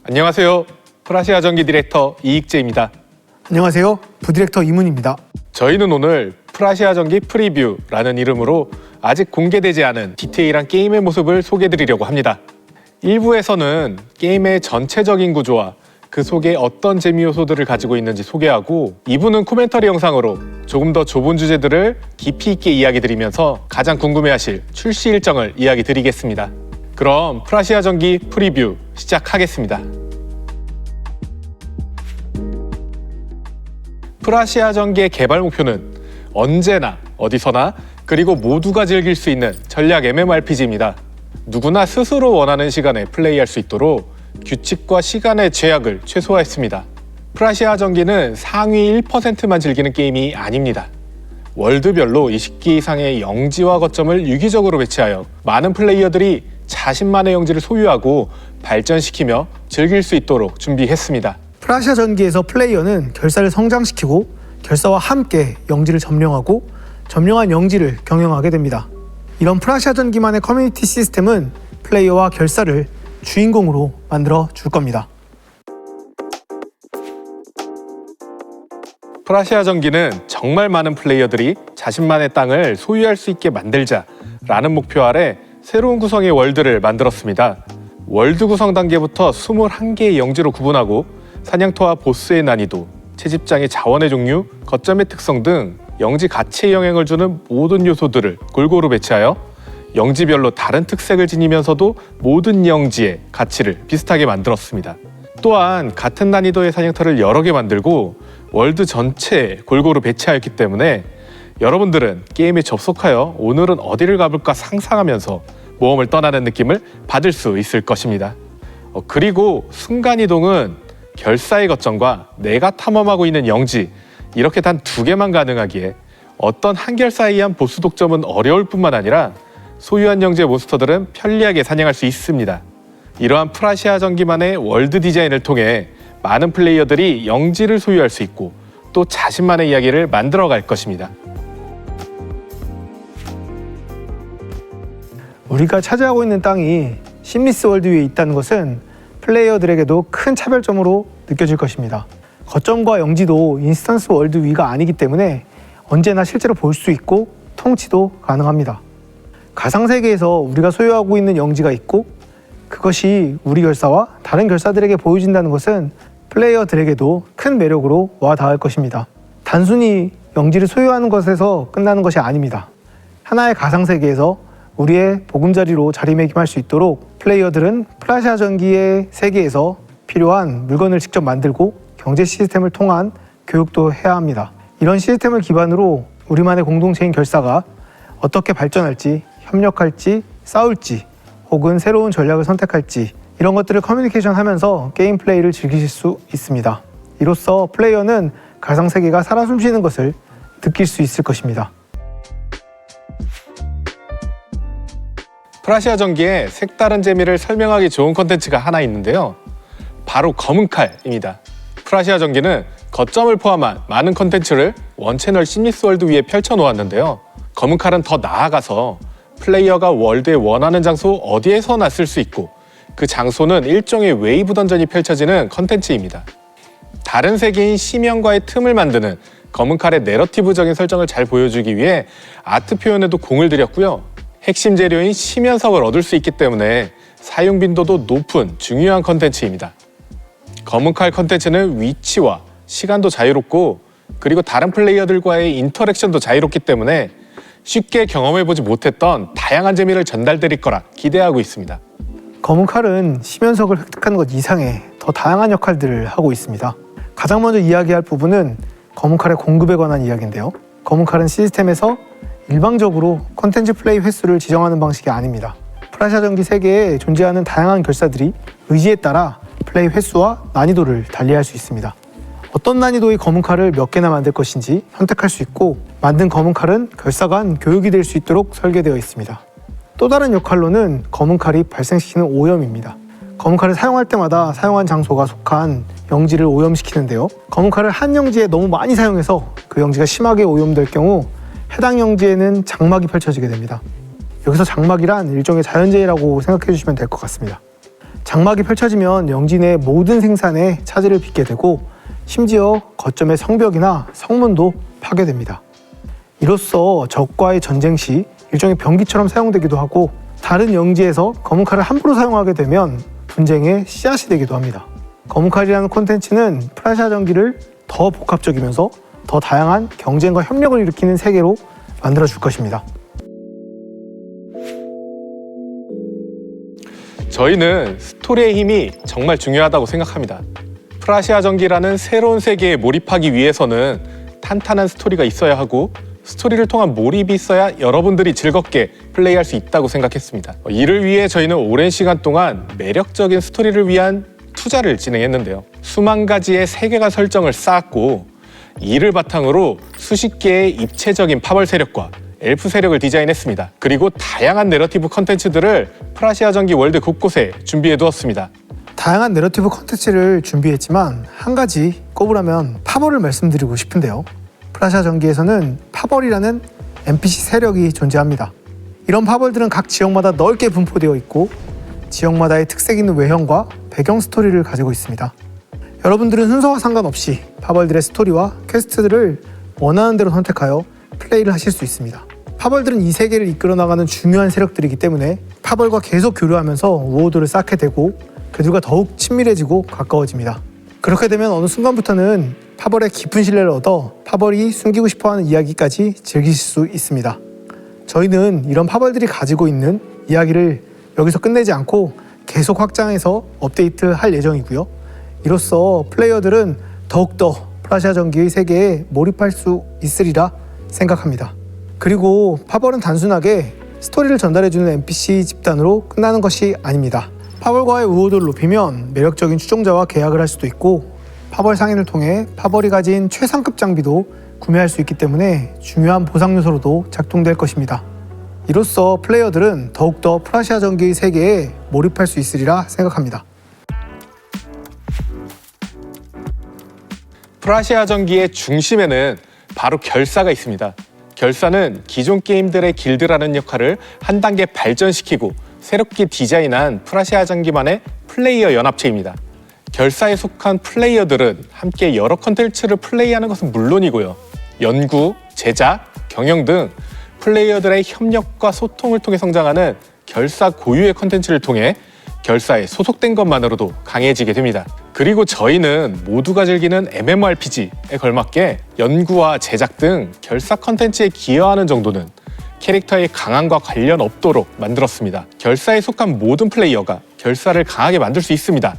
안녕하세요. 프라시아 전기 디렉터 이익재입니다. 안녕하세요. 부디렉터 이문입니다. 저희는 오늘 프라시아 전기 프리뷰라는 이름으로 아직 공개되지 않은 디테일한 게임의 모습을 소개해드리려고 합니다. 1부에서는 게임의 전체적인 구조와 그 속에 어떤 재미 요소들을 가지고 있는지 소개하고 2부는 코멘터리 영상으로 조금 더 좁은 주제들을 깊이 있게 이야기 드리면서 가장 궁금해하실 출시 일정을 이야기 드리겠습니다. 그럼 프라시아 전기 프리뷰 시작하겠습니다. 프라시아 전기의 개발 목표는 언제나 어디서나 그리고 모두가 즐길 수 있는 전략 MMORPG입니다. 누구나 스스로 원하는 시간에 플레이할 수 있도록 규칙과 시간의 제약을 최소화했습니다. 프라시아 전기는 상위 1%만 즐기는 게임이 아닙니다. 월드별로 20개 이상의 영지와 거점을 유기적으로 배치하여 많은 플레이어들이 자신만의 영지를 소유하고 발전시키며 즐길 수 있도록 준비했습니다. 프라시아 전기에서 플레이어는 결사를 성장시키고 결사와 함께 영지를 점령하고 점령한 영지를 경영하게 됩니다. 이런 프라시아 전기만의 커뮤니티 시스템은 플레이어와 결사를 주인공으로 만들어 줄 겁니다. 프라시아 전기는 정말 많은 플레이어들이 자신만의 땅을 소유할 수 있게 만들자라는 목표 아래 새로운 구성의 월드를 만들었습니다. 월드 구성 단계부터 21개의 영지로 구분하고 사냥터와 보스의 난이도, 채집장의 자원의 종류, 거점의 특성 등 영지 가치에 영향을 주는 모든 요소들을 골고루 배치하여 영지별로 다른 특색을 지니면서도 모든 영지의 가치를 비슷하게 만들었습니다. 또한 같은 난이도의 사냥터를 여러 개 만들고 월드 전체에 골고루 배치하였기 때문에 여러분들은 게임에 접속하여 오늘은 어디를 가볼까 상상하면서 모험을 떠나는 느낌을 받을 수 있을 것입니다. 그리고 순간이동은 결사의 거점과 내가 탐험하고 있는 영지 이렇게 단 2개만 가능하기에 어떤 한결사에 의한 보스 독점은 어려울 뿐만 아니라 소유한 영지의 몬스터들은 편리하게 사냥할 수 있습니다. 이러한 프라시아 전기만의 월드 디자인을 통해 많은 플레이어들이 영지를 소유할 수 있고 또 자신만의 이야기를 만들어갈 것입니다. 우리가 차지하고 있는 땅이 심리스 월드 위에 있다는 것은 플레이어들에게도 큰 차별점으로 느껴질 것입니다. 거점과 영지도 인스턴스 월드 위가 아니기 때문에 언제나 실제로 볼 수 있고 통치도 가능합니다. 가상세계에서 우리가 소유하고 있는 영지가 있고 그것이 우리 결사와 다른 결사들에게 보여진다는 것은 플레이어들에게도 큰 매력으로 와닿을 것입니다. 단순히 영지를 소유하는 것에서 끝나는 것이 아닙니다. 하나의 가상세계에서 우리의 보금자리로 자리매김할 수 있도록 플레이어들은 프라시아 전기의 세계에서 필요한 물건을 직접 만들고 경제 시스템을 통한 교육도 해야 합니다. 이런 시스템을 기반으로 우리만의 공동체인 결사가 어떻게 발전할지, 협력할지, 싸울지 혹은 새로운 전략을 선택할지 이런 것들을 커뮤니케이션 하면서 게임 플레이를 즐기실 수 있습니다. 이로써 플레이어는 가상세계가 살아 숨쉬는 것을 느낄 수 있을 것입니다. 프라시아 전기의 색다른 재미를 설명하기 좋은 컨텐츠가 하나 있는데요. 바로 검은 칼입니다. 프라시아 전기는 거점을 포함한 많은 컨텐츠를 원채널 심리스 월드 위에 펼쳐놓았는데요. 검은 칼은 더 나아가서 플레이어가 월드의 원하는 장소 어디에서나 쓸 수 있고 그 장소는 일종의 웨이브 던전이 펼쳐지는 컨텐츠입니다. 다른 세계인 심연과의 틈을 만드는 검은 칼의 내러티브적인 설정을 잘 보여주기 위해 아트 표현에도 공을 들였고요. 핵심 재료인 심연석을 얻을 수 있기 때문에 사용 빈도도 높은 중요한 컨텐츠입니다. 검은 칼 컨텐츠는 위치와 시간도 자유롭고 그리고 다른 플레이어들과의 인터랙션도 자유롭기 때문에 쉽게 경험해보지 못했던 다양한 재미를 전달드릴 거라 기대하고 있습니다. 검은 칼은 심연석을 획득하는 것 이상의 더 다양한 역할들을 하고 있습니다. 가장 먼저 이야기할 부분은 검은 칼의 공급에 관한 이야기인데요. 검은 칼은 시스템에서 일방적으로 콘텐츠 플레이 횟수를 지정하는 방식이 아닙니다. 프라시아 전기 세계에 존재하는 다양한 결사들이 의지에 따라 플레이 횟수와 난이도를 달리할 수 있습니다. 어떤 난이도의 검은 칼을 몇 개나 만들 것인지 선택할 수 있고 만든 검은 칼은 결사 간 교육이 될 수 있도록 설계되어 있습니다. 또 다른 역할로는 검은 칼이 발생시키는 오염입니다. 검은 칼을 사용할 때마다 사용한 장소가 속한 영지를 오염시키는데요. 검은 칼을 한 영지에 너무 많이 사용해서 그 영지가 심하게 오염될 경우 해당 영지에는 장막이 펼쳐지게 됩니다. 여기서 장막이란 일종의 자연재해라고 생각해 주시면 될 것 같습니다. 장막이 펼쳐지면 영진의 모든 생산에 차질을 빚게 되고 심지어 거점의 성벽이나 성문도 파괴됩니다. 이로써 적과의 전쟁 시 일종의 병기처럼 사용되기도 하고 다른 영지에서 검은칼을 함부로 사용하게 되면 분쟁의 씨앗이 되기도 합니다. 검은칼이라는 콘텐츠는 프라시아 전기를 더 복합적이면서 더 다양한 경쟁과 협력을 일으키는 세계로 만들어줄 것입니다. 저희는 스토리의 힘이 정말 중요하다고 생각합니다. 프라시아 전기라는 새로운 세계에 몰입하기 위해서는 탄탄한 스토리가 있어야 하고 스토리를 통한 몰입이 있어야 여러분들이 즐겁게 플레이할 수 있다고 생각했습니다. 이를 위해 저희는 오랜 시간 동안 매력적인 스토리를 위한 투자를 진행했는데요. 수만 가지의 세계관 설정을 쌓았고 이를 바탕으로 수십 개의 입체적인 파벌 세력과 엘프 세력을 디자인했습니다. 그리고 다양한 내러티브 컨텐츠들을 프라시아 전기 월드 곳곳에 준비해두었습니다. 다양한 내러티브 컨텐츠를 준비했지만 한 가지 꼽으라면 파벌을 말씀드리고 싶은데요. 프라시아 전기에서는 파벌이라는 NPC 세력이 존재합니다. 이런 파벌들은 각 지역마다 넓게 분포되어 있고 지역마다의 특색 있는 외형과 배경 스토리를 가지고 있습니다. 여러분들은 순서와 상관없이 파벌들의 스토리와 퀘스트들을 원하는 대로 선택하여 플레이를 하실 수 있습니다. 파벌들은 이 세계를 이끌어 나가는 중요한 세력들이기 때문에 파벌과 계속 교류하면서 우호도를 쌓게 되고 그들과 더욱 친밀해지고 가까워집니다. 그렇게 되면 어느 순간부터는 파벌의 깊은 신뢰를 얻어 파벌이 숨기고 싶어하는 이야기까지 즐기실 수 있습니다. 저희는 이런 파벌들이 가지고 있는 이야기를 여기서 끝내지 않고 계속 확장해서 업데이트할 예정이고요. 이로써 플레이어들은 더욱더 프라시아 전기의 세계에 몰입할 수 있으리라 생각합니다. 그리고 파벌은 단순하게 스토리를 전달해주는 NPC 집단으로 끝나는 것이 아닙니다. 파벌과의 우호도를 높이면 매력적인 추종자와 계약을 할 수도 있고 파벌 상인을 통해 파벌이 가진 최상급 장비도 구매할 수 있기 때문에 중요한 보상 요소로도 작동될 것입니다. 이로써 플레이어들은 더욱더 프라시아 전기의 세계에 몰입할 수 있으리라 생각합니다. 프라시아 전기의 중심에는 바로 결사가 있습니다. 결사는 기존 게임들의 길드라는 역할을 한 단계 발전시키고 새롭게 디자인한 프라시아 전기만의 플레이어 연합체입니다. 결사에 속한 플레이어들은 함께 여러 컨텐츠를 플레이하는 것은 물론이고요. 연구, 제작, 경영 등 플레이어들의 협력과 소통을 통해 성장하는 결사 고유의 컨텐츠를 통해 결사에 소속된 것만으로도 강해지게 됩니다. 그리고 저희는 모두가 즐기는 MMORPG에 걸맞게 연구와 제작 등 결사 컨텐츠에 기여하는 정도는 캐릭터의 강함과 관련 없도록 만들었습니다. 결사에 속한 모든 플레이어가 결사를 강하게 만들 수 있습니다.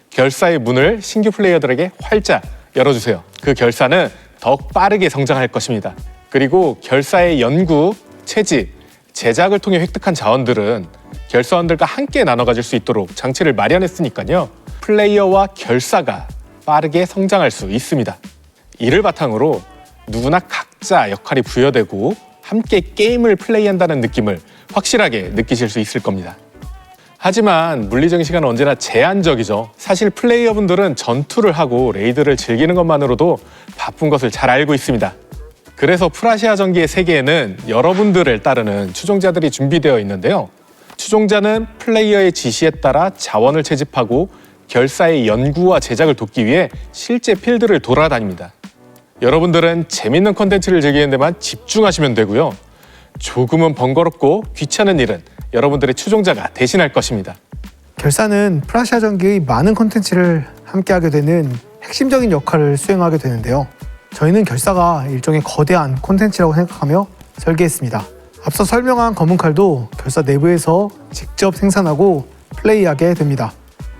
결사의 문을 신규 플레이어들에게 활짝 열어주세요. 그 결사는 더욱 빠르게 성장할 것입니다. 그리고 결사의 연구, 채집, 제작을 통해 획득한 자원들은 결사원들과 함께 나눠 가질 수 있도록 장치를 마련했으니까요. 플레이어와 결사가 빠르게 성장할 수 있습니다. 이를 바탕으로 누구나 각자 역할이 부여되고 함께 게임을 플레이한다는 느낌을 확실하게 느끼실 수 있을 겁니다. 하지만 물리적인 시간은 언제나 제한적이죠. 사실 플레이어분들은 전투를 하고 레이드를 즐기는 것만으로도 바쁜 것을 잘 알고 있습니다. 그래서 프라시아 전기의 세계에는 여러분들을 따르는 추종자들이 준비되어 있는데요. 추종자는 플레이어의 지시에 따라 자원을 채집하고 결사의 연구와 제작을 돕기 위해 실제 필드를 돌아다닙니다. 여러분들은 재밌는 콘텐츠를 즐기는 데만 집중하시면 되고요. 조금은 번거롭고 귀찮은 일은 여러분들의 추종자가 대신할 것입니다. 결사는 프라시아 전기의 많은 콘텐츠를 함께하게 되는 핵심적인 역할을 수행하게 되는데요. 저희는 결사가 일종의 거대한 콘텐츠라고 생각하며 설계했습니다. 앞서 설명한 검은 칼도 결사 내부에서 직접 생산하고 플레이하게 됩니다.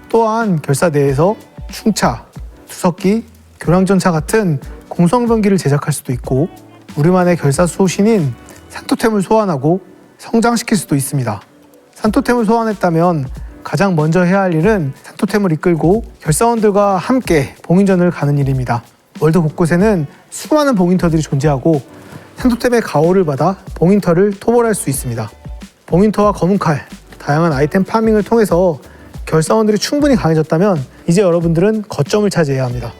또한 결사 내에서 충차, 투석기, 교량전차 같은 공성병기를 제작할 수도 있고 우리만의 결사 수호신인 산토템을 소환하고 성장시킬 수도 있습니다. 산토템을 소환했다면 가장 먼저 해야 할 일은 산토템을 이끌고 결사원들과 함께 봉인전을 가는 일입니다. 월드 곳곳에는 수많은 봉인터들이 존재하고 산토템의 가호를 받아 봉인터를 토벌할 수 있습니다. 봉인터와 검은 칼, 다양한 아이템 파밍을 통해서 결사원들이 충분히 강해졌다면 이제 여러분들은 거점을 차지해야 합니다.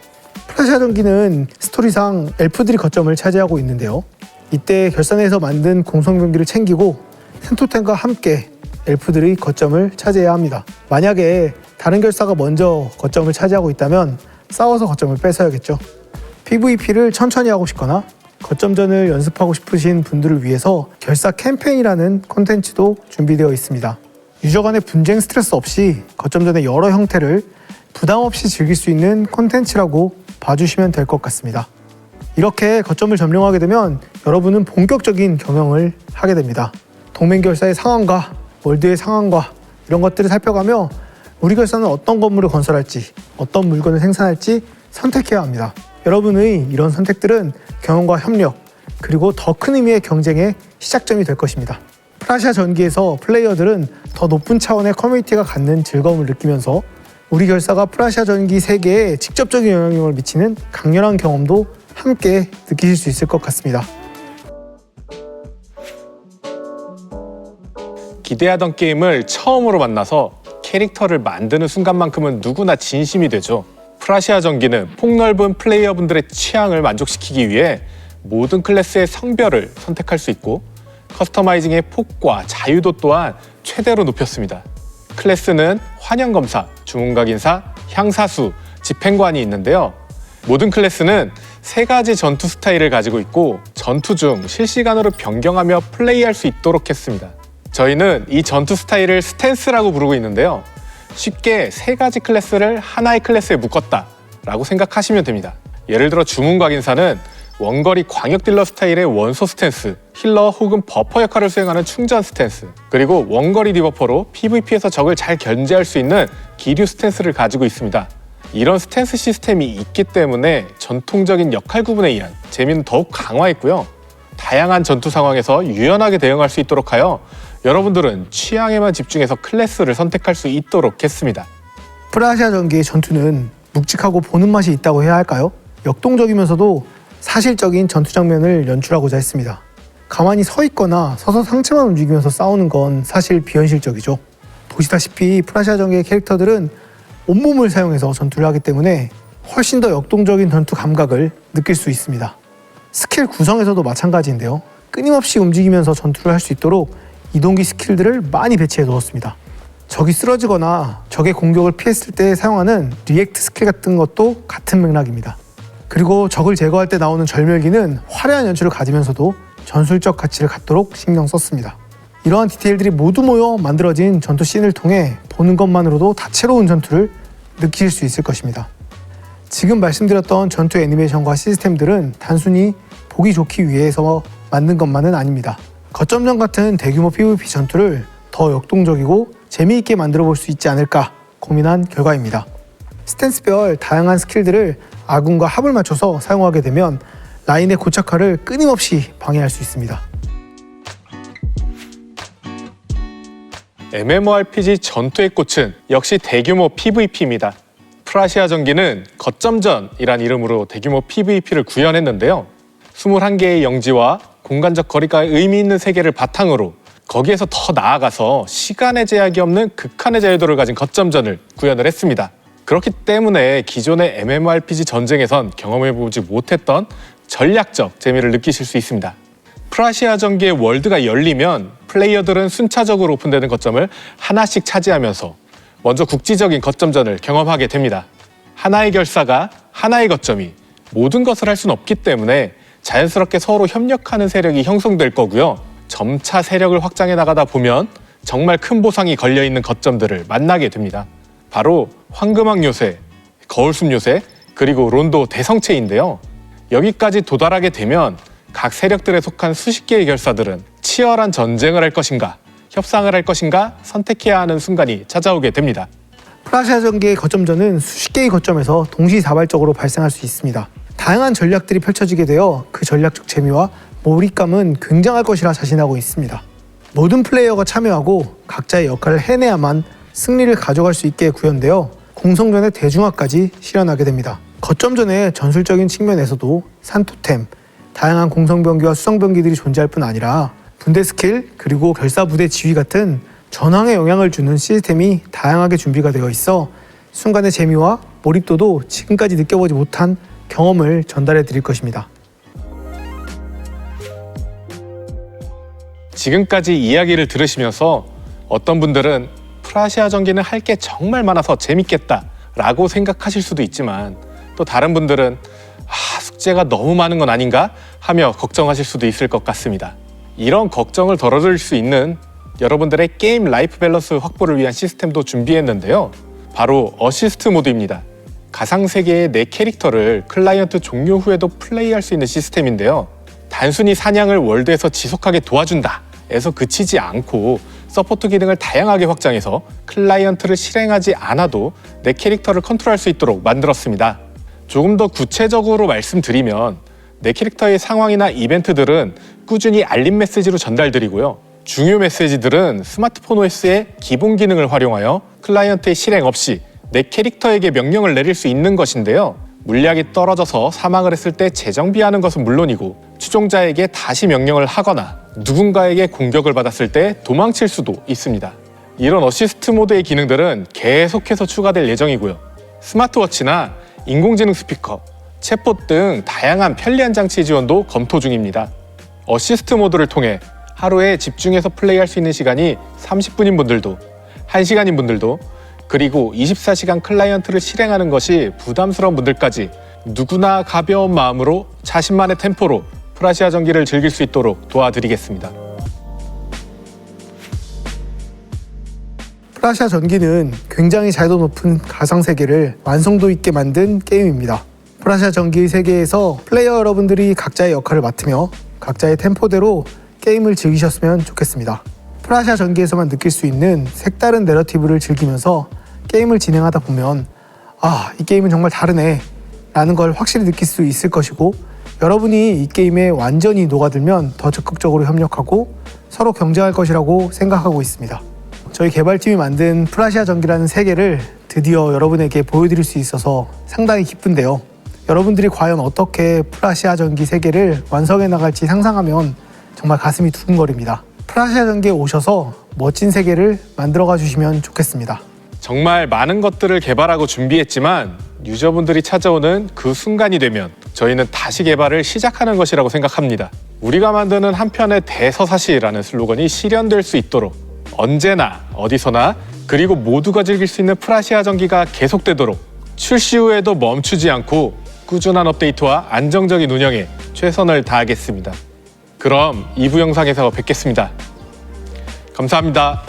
프라시아 전기는 스토리상 엘프들이 거점을 차지하고 있는데요. 이때 결사내에서 만든 공성병기를 챙기고 산토템과 함께 엘프들의 거점을 차지해야 합니다. 만약에 다른 결사가 먼저 거점을 차지하고 있다면 싸워서 거점을 뺏어야겠죠. PVP를 천천히 하고 싶거나 거점전을 연습하고 싶으신 분들을 위해서 결사 캠페인이라는 콘텐츠도 준비되어 있습니다. 유저 간의 분쟁 스트레스 없이 거점전의 여러 형태를 부담 없이 즐길 수 있는 콘텐츠라고 봐주시면 될 것 같습니다. 이렇게 거점을 점령하게 되면 여러분은 본격적인 경영을 하게 됩니다. 동맹 결사의 상황과 월드의 상황과 이런 것들을 살펴가며 우리 결사는 어떤 건물을 건설할지, 어떤 물건을 생산할지 선택해야 합니다. 여러분의 이런 선택들은 경영과 협력, 그리고 더 큰 의미의 경쟁의 시작점이 될 것입니다. 프라시아 전기에서 플레이어들은 더 높은 차원의 커뮤니티가 갖는 즐거움을 느끼면서 우리 결사가 프라시아 전기 세계에 직접적인 영향력을 미치는 강렬한 경험도 함께 느끼실 수 있을 것 같습니다. 기대하던 게임을 처음으로 만나서 캐릭터를 만드는 순간만큼은 누구나 진심이 되죠. 프라시아 전기는 폭넓은 플레이어분들의 취향을 만족시키기 위해 모든 클래스의 성별을 선택할 수 있고 커스터마이징의 폭과 자유도 또한 최대로 높였습니다. 클래스는 환영검사, 주문각인사, 향사수, 집행관이 있는데요. 모든 클래스는 3가지 전투 스타일을 가지고 있고 전투 중 실시간으로 변경하며 플레이할 수 있도록 했습니다. 저희는 이 전투 스타일을 스탠스라고 부르고 있는데요. 쉽게 3가지 클래스를 하나의 클래스에 묶었다 라고 생각하시면 됩니다. 예를 들어 주문각인사는 원거리 광역 딜러 스타일의 원소 스탠스, 힐러 혹은 버퍼 역할을 수행하는 충전 스탠스, 그리고 원거리 디버퍼로 PVP에서 적을 잘 견제할 수 있는 기류 스탠스를 가지고 있습니다. 이런 스탠스 시스템이 있기 때문에 전통적인 역할 구분에 의한 재미는 더욱 강화했고요. 다양한 전투 상황에서 유연하게 대응할 수 있도록 하여 여러분들은 취향에만 집중해서 클래스를 선택할 수 있도록 했습니다. 프라시아 전기의 전투는 묵직하고 보는 맛이 있다고 해야 할까요? 역동적이면서도 사실적인 전투 장면을 연출하고자 했습니다. 가만히 서 있거나 서서 상체만 움직이면서 싸우는 건 사실 비현실적이죠. 보시다시피 프라시아 전기의 캐릭터들은 온몸을 사용해서 전투를 하기 때문에 훨씬 더 역동적인 전투 감각을 느낄 수 있습니다. 스킬 구성에서도 마찬가지인데요. 끊임없이 움직이면서 전투를 할 수 있도록 이동기 스킬들을 많이 배치해 두었습니다. 적이 쓰러지거나 적의 공격을 피했을 때 사용하는 리액트 스킬 같은 것도 같은 맥락입니다. 그리고 적을 제거할 때 나오는 절멸기는 화려한 연출을 가지면서도 전술적 가치를 갖도록 신경 썼습니다. 이러한 디테일들이 모두 모여 만들어진 전투 씬을 통해 보는 것만으로도 다채로운 전투를 느끼실 수 있을 것입니다. 지금 말씀드렸던 전투 애니메이션과 시스템들은 단순히 보기 좋기 위해서 만든 것만은 아닙니다. 거점전 같은 대규모 PVP 전투를 더 역동적이고 재미있게 만들어 볼 수 있지 않을까 고민한 결과입니다. 스탠스별 다양한 스킬들을 아군과 합을 맞춰서 사용하게 되면 라인의 고착화를 끊임없이 방해할 수 있습니다. MMORPG 전투의 꽃은 역시 대규모 PVP입니다. 프라시아 전기는 거점전이란 이름으로 대규모 PVP를 구현했는데요. 21개의 영지와 공간적 거리가 의미 있는 세계를 바탕으로 거기에서 더 나아가서 시간의 제약이 없는 극한의 자유도를 가진 거점전을 구현을 했습니다. 그렇기 때문에 기존의 MMORPG 전쟁에선 경험해보지 못했던 전략적 재미를 느끼실 수 있습니다. 프라시아 전기의 월드가 열리면 플레이어들은 순차적으로 오픈되는 거점을 하나씩 차지하면서 먼저 국지적인 거점전을 경험하게 됩니다. 하나의 결사가 하나의 거점이 모든 것을 할 수는 없기 때문에 자연스럽게 서로 협력하는 세력이 형성될 거고요. 점차 세력을 확장해 나가다 보면 정말 큰 보상이 걸려있는 거점들을 만나게 됩니다. 바로 황금왕 요새, 거울숲 요새, 그리고 론도 대성체인데요. 여기까지 도달하게 되면 각 세력들에 속한 수십 개의 결사들은 치열한 전쟁을 할 것인가, 협상을 할 것인가 선택해야 하는 순간이 찾아오게 됩니다. 프라시아 전기의 거점전은 수십 개의 거점에서 동시다발적으로 발생할 수 있습니다. 다양한 전략들이 펼쳐지게 되어 그 전략적 재미와 몰입감은 굉장할 것이라 자신하고 있습니다. 모든 플레이어가 참여하고 각자의 역할을 해내야만 승리를 가져갈 수 있게 구현되어 공성전의 대중화까지 실현하게 됩니다. 거점전의 전술적인 측면에서도 산토템, 다양한 공성병기와 수성병기들이 존재할 뿐 아니라 분대 스킬, 그리고 결사부대 지휘 같은 전황에 영향을 주는 시스템이 다양하게 준비가 되어 있어 순간의 재미와 몰입도도 지금까지 느껴보지 못한 경험을 전달해 드릴 것입니다. 지금까지 이야기를 들으시면서 어떤 분들은 프라시아 전기는 할 게 정말 많아서 재밌겠다 라고 생각하실 수도 있지만, 또 다른 분들은 숙제가 너무 많은 건 아닌가 하며 걱정하실 수도 있을 것 같습니다. 이런 걱정을 덜어드릴 수 있는 여러분들의 게임 라이프 밸런스 확보를 위한 시스템도 준비했는데요. 바로 어시스트 모드입니다. 가상세계의 내 캐릭터를 클라이언트 종료 후에도 플레이할 수 있는 시스템인데요. 단순히 사냥을 월드에서 지속하게 도와준다 에서 그치지 않고 서포트 기능을 다양하게 확장해서 클라이언트를 실행하지 않아도 내 캐릭터를 컨트롤할 수 있도록 만들었습니다. 조금 더 구체적으로 말씀드리면, 내 캐릭터의 상황이나 이벤트들은 꾸준히 알림 메시지로 전달드리고요. 중요 메시지들은 스마트폰 OS의 기본 기능을 활용하여 클라이언트의 실행 없이 내 캐릭터에게 명령을 내릴 수 있는 것인데요. 물약이 떨어져서 사망을 했을 때 재정비하는 것은 물론이고, 추종자에게 다시 명령을 하거나 누군가에게 공격을 받았을 때 도망칠 수도 있습니다. 이런 어시스트 모드의 기능들은 계속해서 추가될 예정이고요. 스마트워치나 인공지능 스피커, 챗봇 등 다양한 편리한 장치 지원도 검토 중입니다. 어시스트 모드를 통해 하루에 집중해서 플레이할 수 있는 시간이 30분인 분들도, 1시간인 분들도, 그리고 24시간 클라이언트를 실행하는 것이 부담스러운 분들까지 누구나 가벼운 마음으로 자신만의 템포로 프라시아 전기를 즐길 수 있도록 도와드리겠습니다. 프라시아 전기는 굉장히 자유도 높은 가상세계를 완성도 있게 만든 게임입니다. 프라시아 전기의 세계에서 플레이어 여러분들이 각자의 역할을 맡으며 각자의 템포대로 게임을 즐기셨으면 좋겠습니다. 프라시아 전기에서만 느낄 수 있는 색다른 내러티브를 즐기면서 게임을 진행하다 보면 이 게임은 정말 다르네 라는 걸 확실히 느낄 수 있을 것이고, 여러분이 이 게임에 완전히 녹아들면 더 적극적으로 협력하고 서로 경쟁할 것이라고 생각하고 있습니다. 저희 개발팀이 만든 프라시아 전기라는 세계를 드디어 여러분에게 보여드릴 수 있어서 상당히 기쁜데요. 여러분들이 과연 어떻게 프라시아 전기 세계를 완성해 나갈지 상상하면 정말 가슴이 두근거립니다. 프라시아 전기에 오셔서 멋진 세계를 만들어가 주시면 좋겠습니다. 정말 많은 것들을 개발하고 준비했지만 유저분들이 찾아오는 그 순간이 되면 저희는 다시 개발을 시작하는 것이라고 생각합니다. 우리가 만드는 한 편의 대서사시라는 슬로건이 실현될 수 있도록 언제나 어디서나 그리고 모두가 즐길 수 있는 프라시아 전기가 계속되도록 출시 후에도 멈추지 않고 꾸준한 업데이트와 안정적인 운영에 최선을 다하겠습니다. 그럼 2부 영상에서 뵙겠습니다. 감사합니다.